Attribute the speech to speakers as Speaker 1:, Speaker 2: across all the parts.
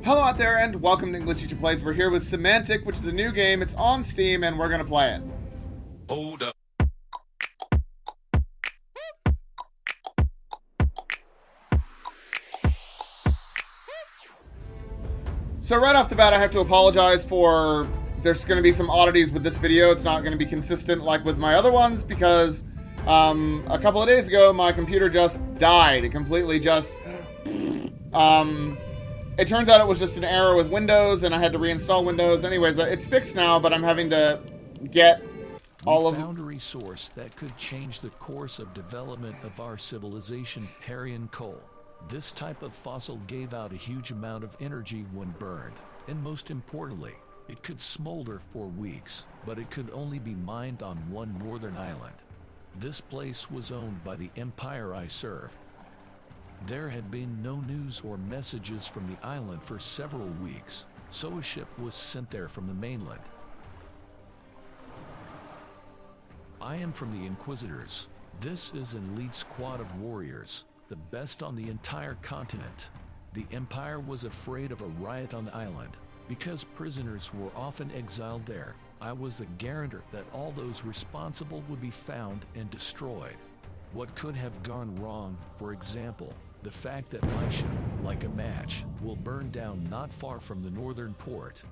Speaker 1: Hello out there and welcome to English Teacher Plays. We're here with Simantik, which is a new game. It's on Steam and we're going to play it.
Speaker 2: Hold up.
Speaker 1: So right off the bat, I have to apologize for... There's going to be some oddities with this video. It's not going to be consistent like with my other ones because a couple of days ago, my computer just died. It completely just... It turns out it was just an error with Windows, and I had to reinstall Windows. Anyways, it's fixed now, but I'm having to get all of...
Speaker 3: We found a resource that could change the course of development of our civilization, Parian coal. This type of fossil gave out a huge amount of energy when burned, and most importantly, it could smolder for weeks, but it could only be mined on one northern island. This place was owned by the empire I serve. There had been no news or messages from the island for several weeks, so a ship was sent there from the mainland. I am from the Inquisitors. This is an elite squad of warriors, the best on the entire continent. The Empire was afraid of a riot on the island. Because prisoners were often exiled there, I was the guarantor that all those responsible would be found and destroyed. What could have gone wrong, for example, the fact that my ship, like a match, will burn down not far from the northern port.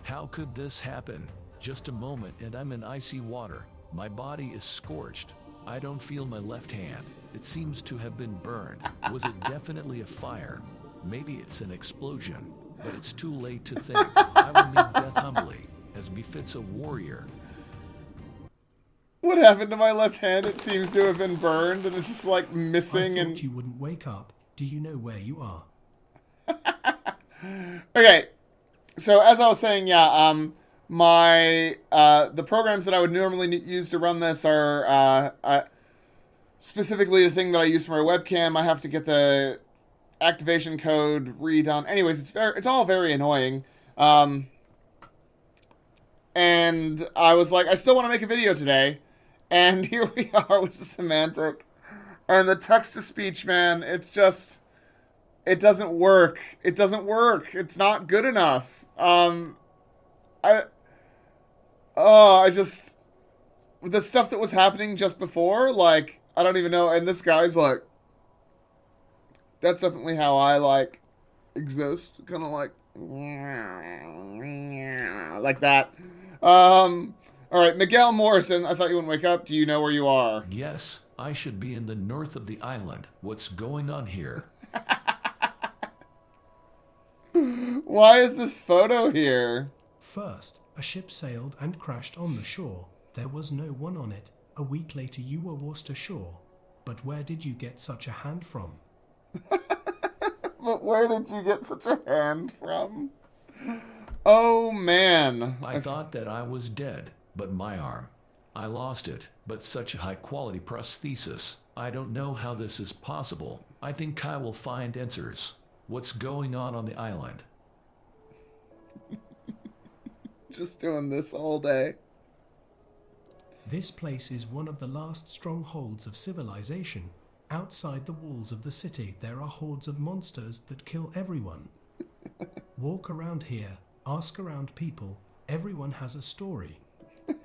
Speaker 3: How could this happen? Just a moment and I'm in icy water. My body is scorched. I don't feel my left hand. It seems to have been burned. Was it definitely a fire? Maybe it's an explosion, but it's too late to think. I will meet death humbly, as befits a warrior.
Speaker 1: What happened to my left hand? It seems to have been burned, and it's just like missing.
Speaker 4: I thought you wouldn't wake up. Do you know where you are?
Speaker 1: Okay, so as I was saying, yeah, the programs that I would normally use to run this are specifically the thing that I use for my webcam. I have to get the activation code redone. Anyways, it's all very annoying. And I was like, I still want to make a video today, and here we are with Simantik. And the text-to-speech, man, it's just... It doesn't work. It doesn't work. It's not good enough. I just... The stuff that was happening just before, like, I don't even know. And this guy's like... That's definitely how I, like, exist. Kind of like... Like that. Alright, Miguel Morrison, I thought you wouldn't wake up. Do you know where you are?
Speaker 3: Yes, I should be in the north of the island. What's going on here?
Speaker 1: Why is this photo here?
Speaker 4: First, a ship sailed and crashed on the shore. There was no one on it. A week later you were washed ashore. But where did you get such a hand from?
Speaker 1: But where did you get such a hand from? Oh, man.
Speaker 3: I thought that I was dead, but my arm. I lost it, but such a high-quality prosthesis. I don't know how this is possible. I think I will find answers. What's going on the island?
Speaker 1: Just doing this all day.
Speaker 4: This place is one of the last strongholds of civilization. Outside the walls of the city, there are hordes of monsters that kill everyone. Walk around here, ask around people, everyone has a story.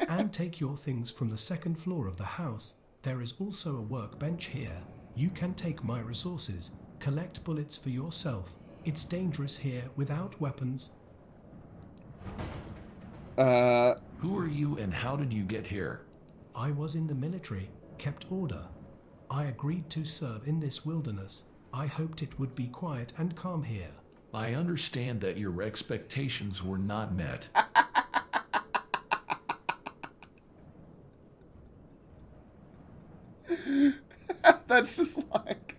Speaker 4: And take your things from the second floor of the house. There is also a workbench here. You can take my resources, collect bullets for yourself. It's dangerous here without weapons.
Speaker 3: Who are you and how did you get here?
Speaker 4: I was in the military, kept order. I agreed to serve in this wilderness. I hoped it would be quiet and calm here.
Speaker 3: I understand that your expectations were not met.
Speaker 1: That's just like...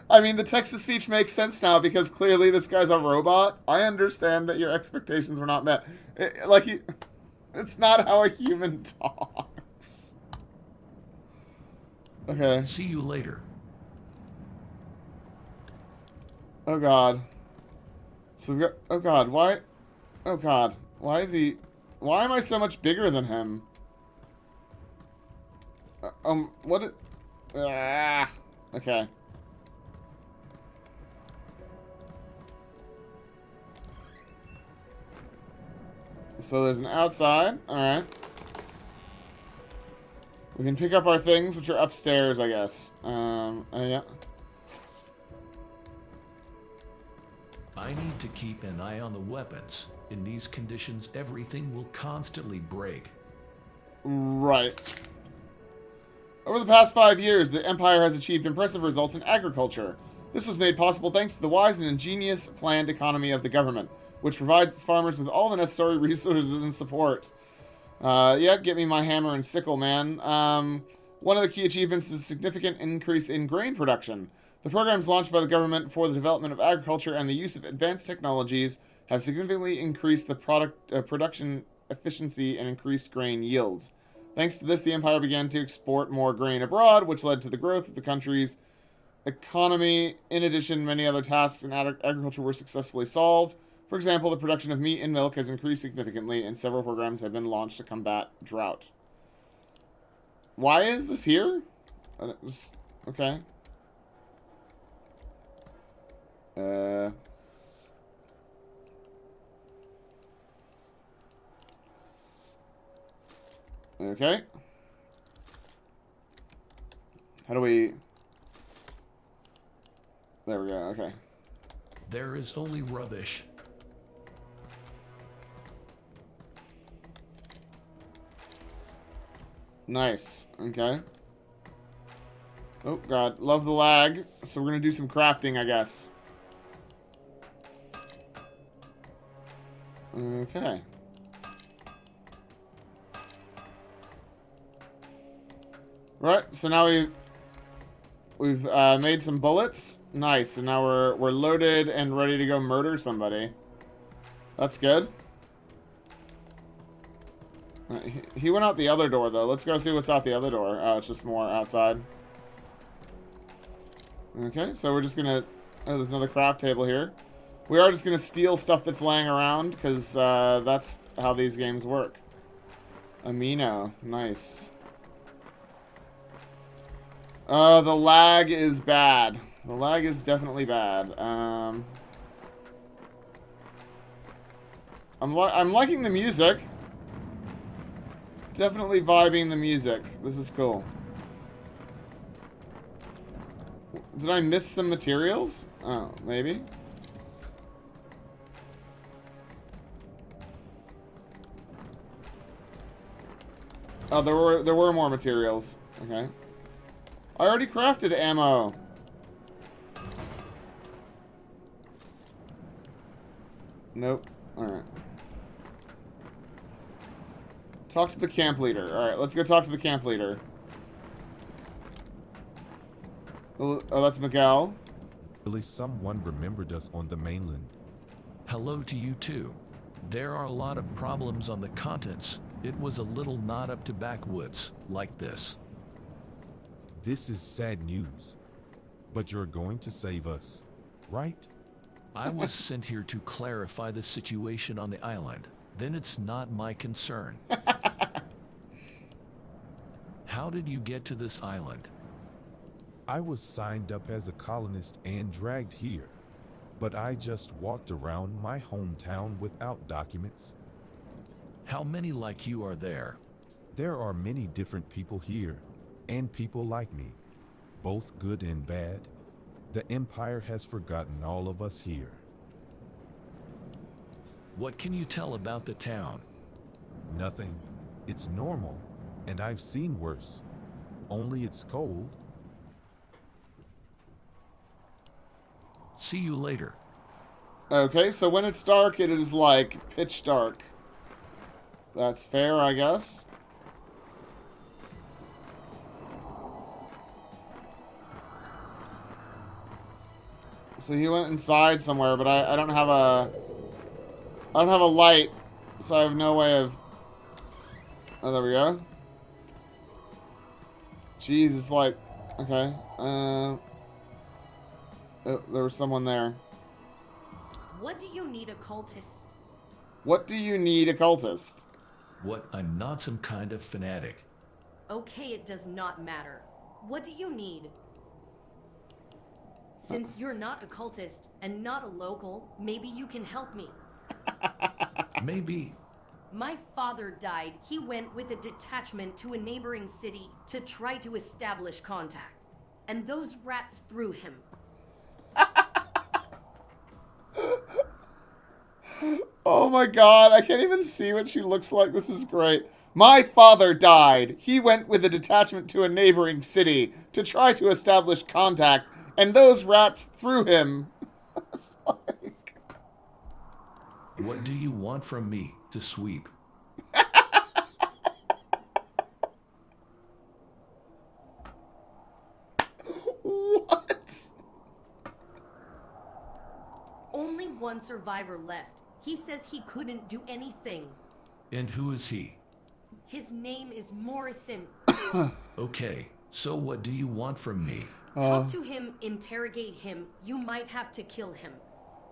Speaker 1: I mean, the text-to-speech makes sense now because clearly this guy's a robot. I understand that your expectations were not met. It's not how a human talks. Okay.
Speaker 3: See you later.
Speaker 1: Oh, God. So we got... Oh, God. Why... Oh, God. Why is he... Why am I so much bigger than him? What... Okay. So there's an outside. Alright. We can pick up our things, which are upstairs, I guess. Yeah.
Speaker 3: I need to keep an eye on the weapons. In these conditions, everything will constantly break.
Speaker 1: Right. Over the past 5 years, the Empire has achieved impressive results in agriculture. This was made possible thanks to the wise and ingenious planned economy of the government, which provides farmers with all the necessary resources and support. Yeah, get me my hammer and sickle, man. One of the key achievements is a significant increase in grain production. The programs launched by the government for the development of agriculture and the use of advanced technologies have significantly increased the production efficiency and increased grain yields. Thanks to this, the Empire began to export more grain abroad, which led to the growth of the country's economy. In addition, many other tasks in agriculture were successfully solved. For example, the production of meat and milk has increased significantly, and several programs have been launched to combat drought. Why is this here? Okay. Okay. How do we... There we go, okay.
Speaker 3: There is only rubbish.
Speaker 1: Nice. Okay. Oh, God. Love the lag. So we're going to do some crafting, I guess. Okay. Right, so now we've made some bullets. Nice, and now we're loaded and ready to go murder somebody. That's good. He went out the other door, though. Let's go see what's out the other door. Oh, it's just more outside. Okay, so we're just gonna... Oh, there's another craft table here. We are just gonna steal stuff that's laying around, because that's how these games work. Amino. Nice. The lag is bad. The lag is definitely bad. I'm liking the music. Definitely vibing the music. This is cool. Did I miss some materials? Oh, maybe. Oh, there were more materials. Okay. I already crafted ammo. Nope. Alright. Talk to the camp leader. Alright, let's go talk to the camp leader. Oh, that's Miguel.
Speaker 2: At least someone remembered us on the mainland.
Speaker 3: Hello to you too. There are a lot of problems on the continents. It was a little not up to backwoods like this.
Speaker 2: This is sad news, but you're going to save us, right?
Speaker 3: I was sent here to clarify the situation on the island. Then it's not my concern. How did you get to this island?
Speaker 2: I was signed up as a colonist and dragged here, but I just walked around my hometown without documents.
Speaker 3: How many like you are there?
Speaker 2: There are many different people here, and people like me, both good and bad. The Empire has forgotten all of us here.
Speaker 3: What can you tell about the town?
Speaker 2: Nothing. It's normal, and I've seen worse. Only it's cold.
Speaker 3: See you later.
Speaker 1: Okay, so when it's dark, it is like pitch dark. That's fair, I guess. So he went inside somewhere, but I don't have a... I don't have a light, so I have no way of... Oh, there we go. Jeez, it's like... Okay. Oh, there was someone there.
Speaker 5: What do you need, occultist?
Speaker 1: What do you need, occultist?
Speaker 3: What? I'm not some kind of fanatic.
Speaker 5: Okay, it does not matter. What do you need? Since you're not a cultist and not a local, maybe you can help me.
Speaker 3: Maybe.
Speaker 5: My father died. He went with a detachment to a neighboring city to try to establish contact. And those rats threw him.
Speaker 1: Oh my god, I can't even see what she looks like. This is great. My father died. He went with a detachment to a neighboring city to try to establish contact, and those rats threw him. It's like...
Speaker 3: What do you want from me to sweep?
Speaker 1: What?
Speaker 5: Only one survivor left. He says he couldn't do anything.
Speaker 3: And who is he?
Speaker 5: His name is Morrison.
Speaker 3: Okay, so what do you want from me?
Speaker 5: Talk to him, interrogate him. You might have to kill him.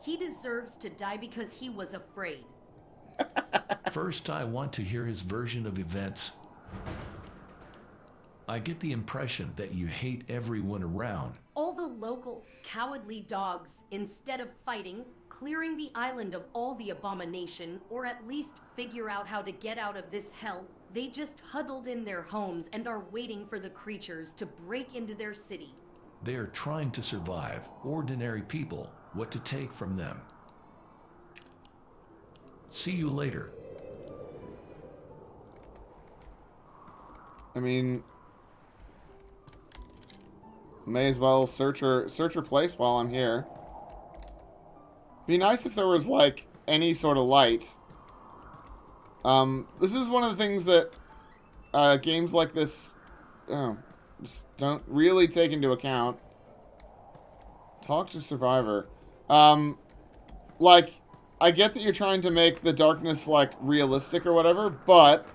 Speaker 5: He deserves to die because he was afraid.
Speaker 3: First, I want to hear his version of events. I get the impression that you hate everyone around.
Speaker 5: All the local cowardly dogs, instead of fighting, clearing the island of all the abomination, or at least figure out how to get out of this hell, they just huddled in their homes and are waiting for the creatures to break into their city.
Speaker 3: They are trying to survive. Ordinary people, what to take from them. See you later.
Speaker 1: I mean, may as well search her place while I'm here. Be nice if there was, like, any sort of light. This is one of the things that games like this just don't really take into account. Talk to survivor. Like, I get that you're trying to make the darkness, like, realistic or whatever, but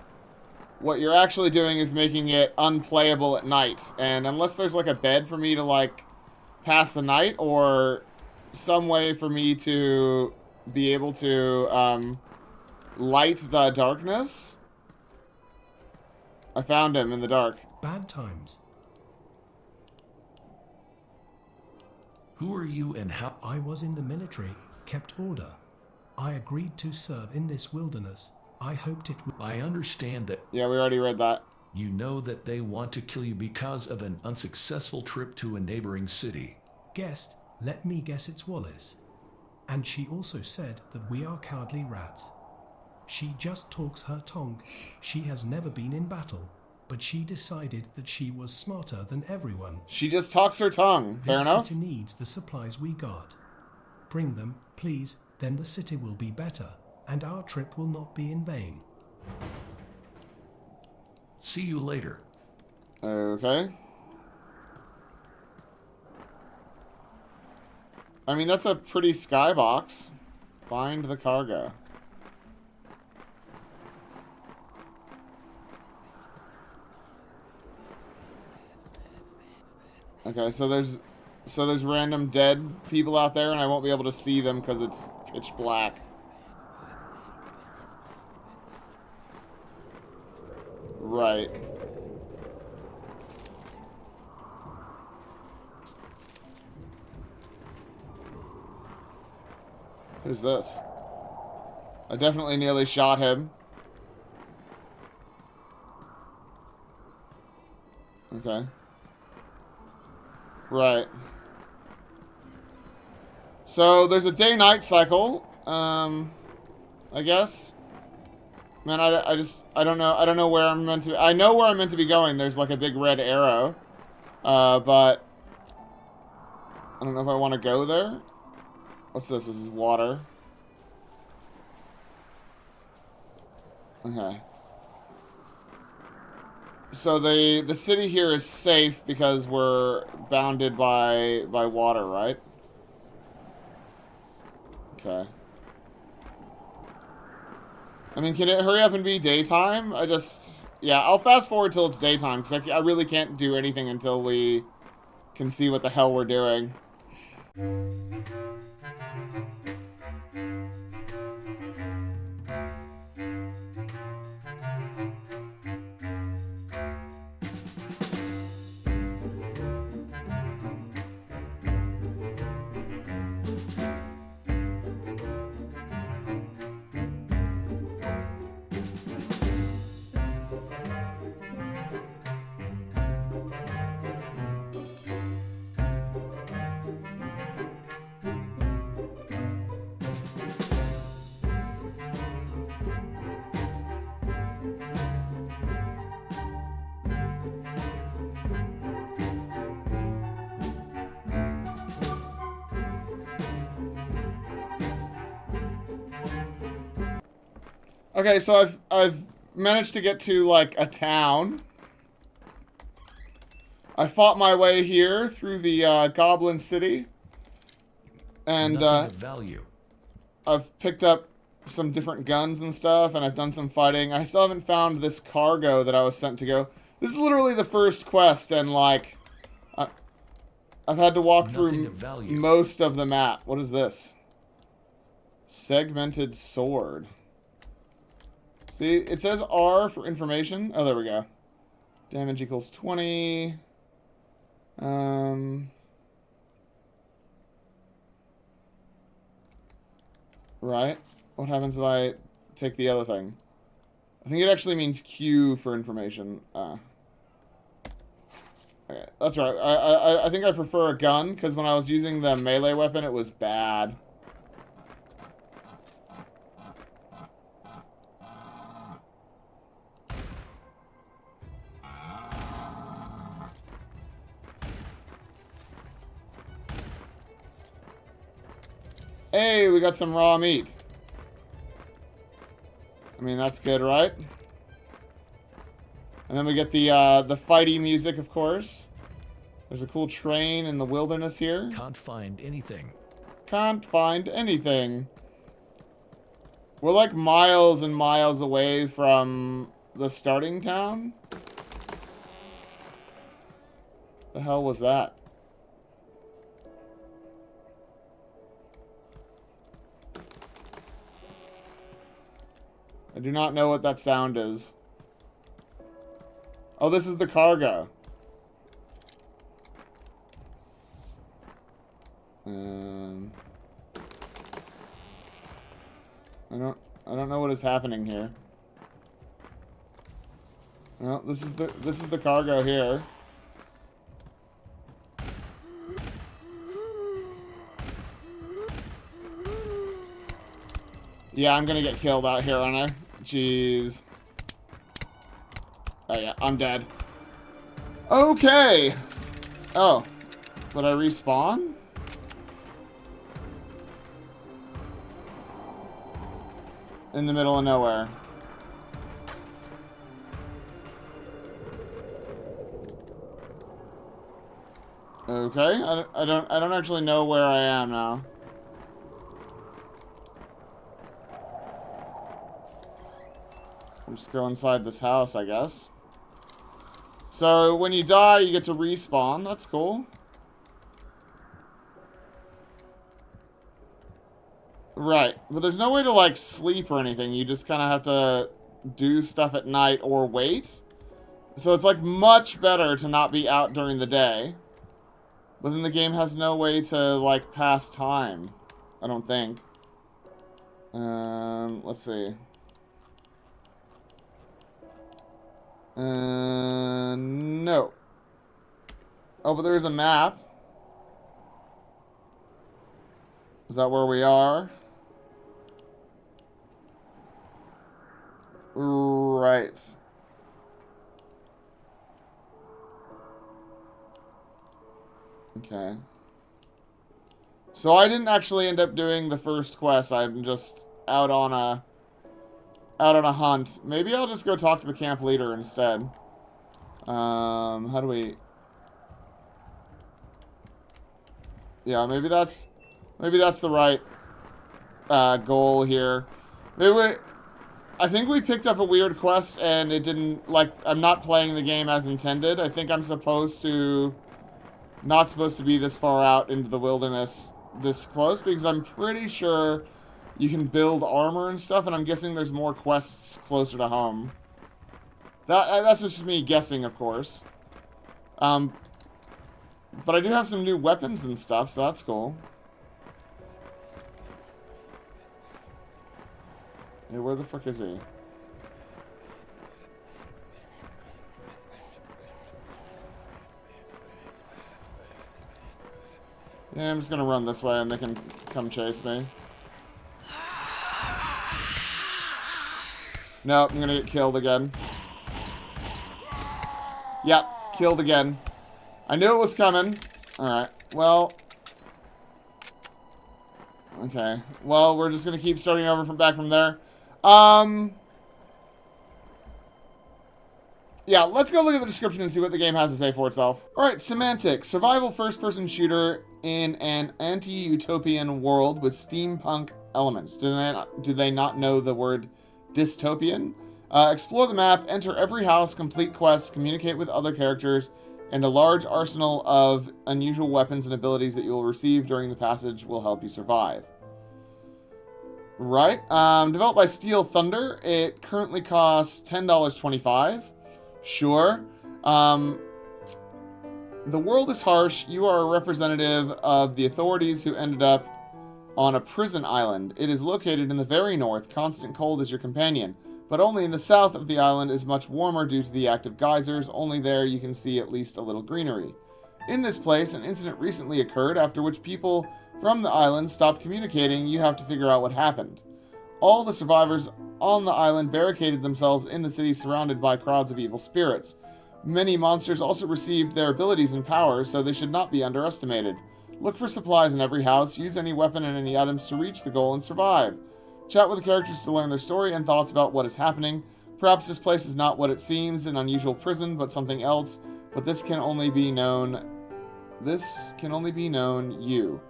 Speaker 1: what you're actually doing is making it unplayable at night. And unless there's, like, a bed for me to, like, pass the night, or some way for me to be able to, light the darkness. I found him in the dark.
Speaker 4: Bad times.
Speaker 3: Who are you and how?
Speaker 4: I was in the military, kept order. I agreed to serve in this wilderness. I hoped it would...
Speaker 3: I understand that
Speaker 1: Yeah, we already read that.
Speaker 3: you know that they want to kill you because of an unsuccessful trip to a neighboring city.
Speaker 4: Guessed, let me guess it's Wallace. And she also said that we are cowardly rats. She just talks her tongue. She has never been in battle, but she decided that she was smarter than everyone.
Speaker 1: She just talks her tongue. Fair
Speaker 4: This
Speaker 1: enough?
Speaker 4: city needs the supplies we got. Bring them, please, then the city will be better, and our trip will not be in vain.
Speaker 3: See you later.
Speaker 1: Okay. I mean, that's a pretty skybox. Find the cargo. Okay, so there's random dead people out there, and I won't be able to see them because it's pitch black. Right. Who's this? I definitely nearly shot him. Okay. Right. So there's a day-night cycle. I guess. Man, I don't know where I'm meant to. I know where I'm meant to be going. There's like a big red arrow, but I don't know if I want to go there. What's this? This is water. Okay. So the city here is safe because we're bounded by water, right? Okay. I mean, can it hurry up and be daytime? Yeah, I'll fast forward till it's daytime because I really can't do anything until we can see what the hell we're doing. Okay, so I've managed to get to, like, a town. I fought my way here through the Goblin City. And
Speaker 3: Nothing of value.
Speaker 1: I've picked up some different guns and stuff, and I've done some fighting. I still haven't found this cargo that I was sent to go. This is literally the first quest, and, like, I've had to walk through most of the map. What is this? Segmented sword. See, it says R for information. Oh, there we go. Damage equals 20. Right. What happens if I take the other thing? I think it actually means Q for information. Okay, that's right. I think I prefer a gun, because when I was using the melee weapon, it was bad. Hey, we got some raw meat. I mean, that's good, right? And then we get the fighty music, of course. There's a cool train in the wilderness here.
Speaker 3: Can't find anything.
Speaker 1: Can't find anything. We're like miles and miles away from the starting town. The hell was that? I do not know what that sound is. Oh, this is the cargo. I don't know what is happening here. Well, this is the cargo here. Yeah, I'm gonna get killed out here, aren't I? Jeez. Oh yeah, I'm dead. Okay. Oh. Did I respawn? In the middle of nowhere. Okay. I don't actually know where I am now. I'll just go inside this house, I guess. So, when you die, you get to respawn. That's cool. Right. But there's no way to, like, sleep or anything. You just kind of have to do stuff at night or wait. So it's, like, much better to not be out during the day. But then the game has no way to, like, pass time. I don't think. Let's see. No. Oh, but there's a map. Is that where we are? Right. Okay. So I didn't actually end up doing the first quest. I'm just out on a hunt. Maybe I'll just go talk to the camp leader instead. How do we... Yeah, maybe that's the right goal here. I think we picked up a weird quest and it didn't, like, I'm not playing the game as intended. I think I'm not supposed to be this far out into the wilderness this close, because I'm pretty sure you can build armor and stuff, and I'm guessing there's more quests closer to home. That's just me guessing, of course. But I do have some new weapons and stuff, so that's cool. Hey, where the frick is he? Yeah, I'm just gonna run this way and they can come chase me. Nope, I'm gonna get killed again. Yep, killed again. I knew it was coming. Alright, well... Okay, well, we're just gonna keep starting over from back from there. Yeah, let's go look at the description and see what the game has to say for itself. Alright, Simantik. Survival first-person shooter in an anti-utopian world with steampunk elements. Do they not know the word dystopian? Explore the map, enter every house, complete quests, communicate with other characters, and a large arsenal of unusual weapons and abilities that you will receive during the passage will help you survive. Right. Developed by Steel Thunder. It currently costs $10.25. Sure. The world is harsh. You are a representative of the authorities who ended up on a prison island. It is located in the very north. Constant cold is your companion. But only in the south of the island is much warmer due to the active geysers. Only there you can see at least a little greenery. In this place, an incident recently occurred after which people from the island stopped communicating. You have to figure out what happened. All the survivors on the island barricaded themselves in the city surrounded by crowds of evil spirits. Many monsters also received their abilities and powers, so they should not be underestimated. Look for supplies in every house, use any weapon and any items to reach the goal and survive. Chat with the characters to learn their story and thoughts about what is happening. Perhaps this place is not what it seems, an unusual prison, but something else. But this can only be known you.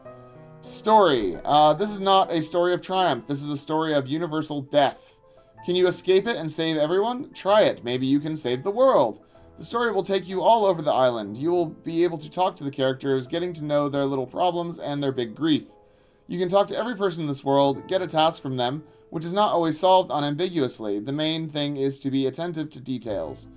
Speaker 1: Story. This is not a story of triumph. This is a story of universal death. Can you escape it and save everyone? Try it. Maybe you can save the world. The story will take you all over the island. You will be able to talk to the characters, getting to know their little problems and their big grief. You can talk to every person in this world, get a task from them, which is not always solved unambiguously. The main thing is to be attentive to details.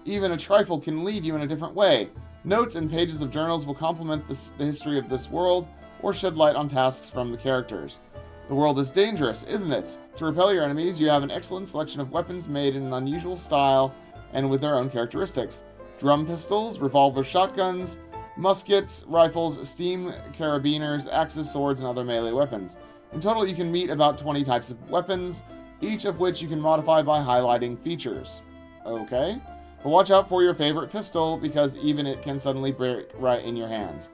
Speaker 1: Even a trifle can lead you in a different way. Notes and pages of journals will complement the history of this world, or shed light on tasks from the characters. The world is dangerous, isn't it? To repel your enemies, you have an excellent selection of weapons made in an unusual style and with their own characteristics. Drum pistols, revolver shotguns, muskets, rifles, steam carabiners, axes, swords, and other melee weapons. In total, you can meet about 20 types of weapons, each of which you can modify by highlighting features. Okay. But watch out for your favorite pistol, because even it can suddenly break right in your hands.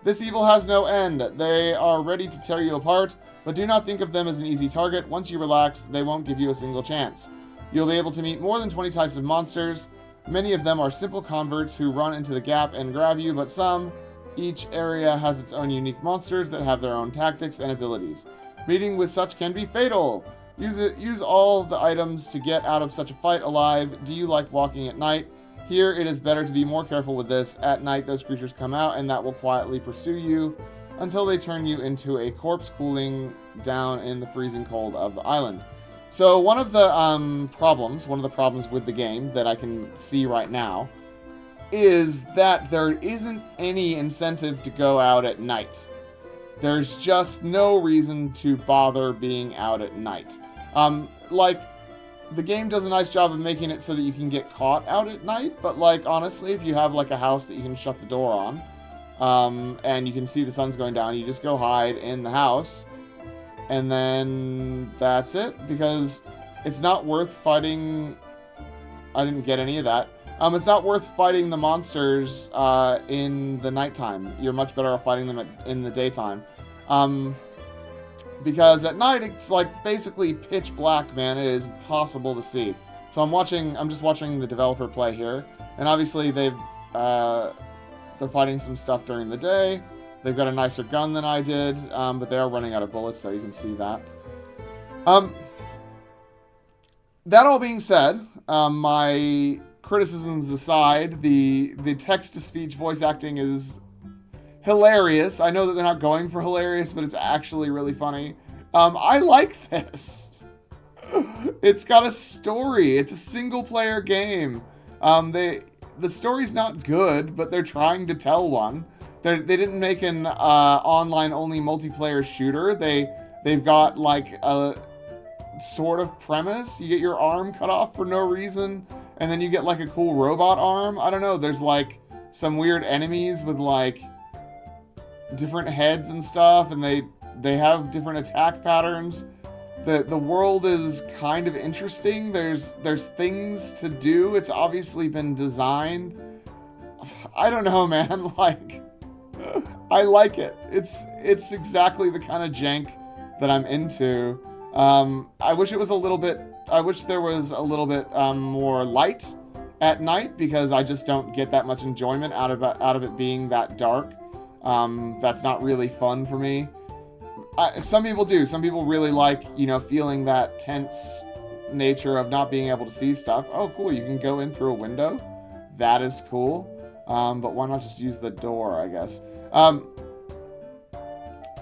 Speaker 1: This evil has no end. They are ready to tear you apart, but do not think of them as an easy target. Once you relax, they won't give you a single chance. You'll be able to meet more than 20 types of monsters. Many of them are simple converts who run into the gap and grab you, but each area has its own unique monsters that have their own tactics and abilities. Meeting with such can be fatal. Use all the items to get out of such a fight alive. Do you like walking at night? Here, it is better to be more careful with this. At night, those creatures come out, and that will quietly pursue you until they turn you into a corpse cooling down in the freezing cold of the island. So one of the problems with the game that I can see right now is that there isn't any incentive to go out at night. There's just no reason to bother being out at night. The game does a nice job of making it so that you can get caught out at night, but honestly, if you have a house that you can shut the door on, and you can see the sun's going down, you just go hide in the house, and then that's it, because it's not worth fighting. I didn't get any of that. It's not worth fighting the monsters in the nighttime. You're much better off fighting them in the daytime. Because at night it's basically pitch black, man. It is impossible to see. So I'm just watching the developer play here, and obviously they're fighting some stuff during the day. They've got a nicer gun than I did, but they are running out of bullets, so you can see that. That all being said, my criticisms aside, the text-to-speech voice acting is hilarious. I know that they're not going for hilarious, but it's actually really funny. I like this. It's got a story. It's a single-player game. The story's not good, but they're trying to tell one. They didn't make an online-only multiplayer shooter. They've got a sort of premise. You get your arm cut off for no reason, and then you get a cool robot arm. I don't know. There's some weird enemies with different heads and stuff, and they have different attack patterns. The world is kind of interesting. There's things to do. It's obviously been designed. I don't know, man. I like it. It's exactly the kind of jank that I'm into. I wish there was a little bit more light at night because I just don't get that much enjoyment out of it being that dark. That's not really fun for me. Some people do. Some people really like, you know, feeling that tense nature of not being able to see stuff. Oh, cool. You can go in through a window. That is cool. But why not just use the door, I guess?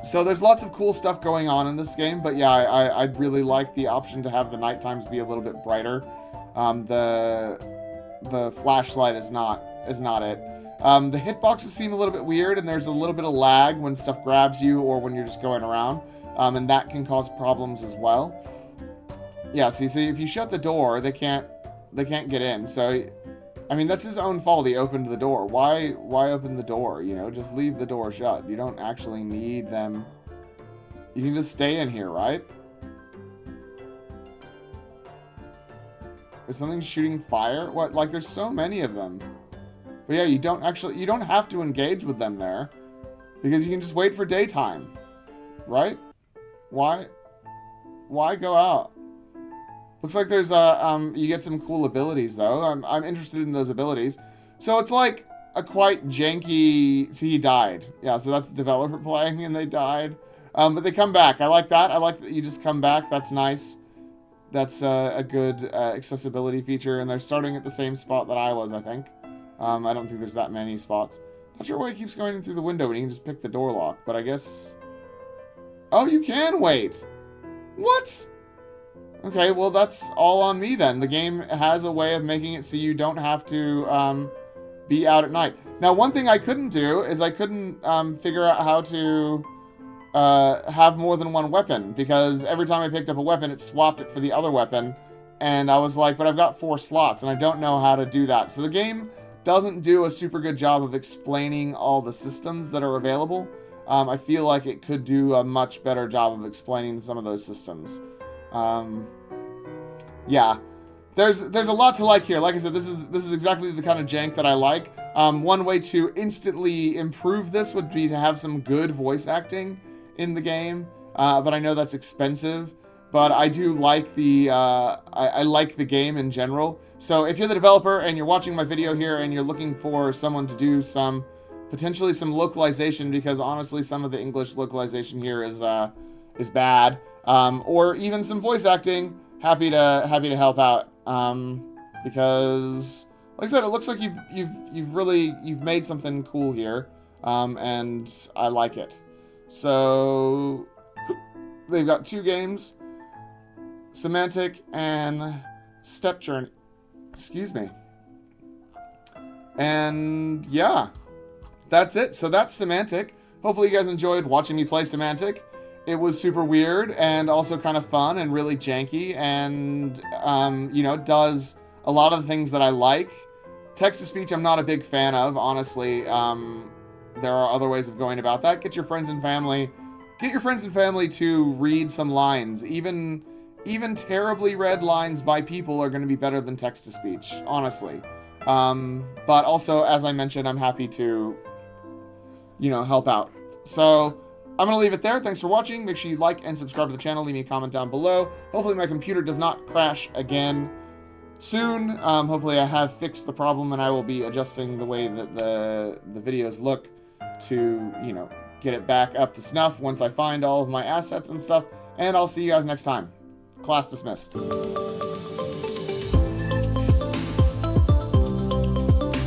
Speaker 1: So there's lots of cool stuff going on in this game, but yeah, I'd really like the option to have the night times be a little bit brighter. The flashlight is not it. The hitboxes seem a little bit weird, and there's a little bit of lag when stuff grabs you or when you're just going around, and that can cause problems as well. Yeah, see, if you shut the door, they can't get in. So, I mean, that's his own fault. He opened the door. Why open the door? You know, just leave the door shut. You don't actually need them. You can just stay in here, right? Is something shooting fire? What? Like, there's so many of them. But yeah, you don't have to engage with them there, because you can just wait for daytime, right? Why go out? Looks like there's you get some cool abilities though. I'm interested in those abilities. So it's like a quite janky. See, he died. Yeah, so that's the developer playing, and they died. But they come back. I like that. I like that you just come back. That's nice. That's a good accessibility feature, and they're starting at the same spot that I was, I think. I don't think there's that many spots. Not sure why he keeps going in through the window when you can just pick the door lock, but I guess... Oh, you can wait! What? Okay, well, that's all on me then. The game has a way of making it so you don't have to be out at night. Now, one thing I couldn't do is I couldn't figure out how to have more than one weapon, because every time I picked up a weapon, it swapped it for the other weapon, and I was like, but I've got 4 slots, and I don't know how to do that. So the game doesn't do a super good job of explaining all the systems that are available. I feel like it could do a much better job of explaining some of those systems. Yeah, there's a lot to like here. Like I said, this is exactly the kind of jank that I like. One way to instantly improve this would be to have some good voice acting in the game, but I know that's expensive. But I do like I like the game in general. So if you're the developer and you're watching my video here and you're looking for someone to do potentially some localization, because honestly some of the English localization here is bad, or even some voice acting, happy to help out, because like I said, it looks like you've made something cool here, and I like it. So they've got 2 games, Simantik and Step Journey. Excuse me. And yeah, that's it. So that's Simantik. Hopefully you guys enjoyed watching me play Simantik. It was super weird and also kind of fun and really janky, and you know, does a lot of the things that I like. Text-to-speech I'm not a big fan of, honestly. There are other ways of going about that. Get your friends and family to read some lines. Even terribly read lines by people are going to be better than text-to-speech, honestly. But also, as I mentioned, I'm happy to, you know, help out. So I'm going to leave it there. Thanks for watching. Make sure you like and subscribe to the channel. Leave me a comment down below. Hopefully my computer does not crash again soon. Hopefully I have fixed the problem, and I will be adjusting the way that the videos look to, you know, get it back up to snuff once I find all of my assets and stuff. And I'll see you guys next time. Class dismissed.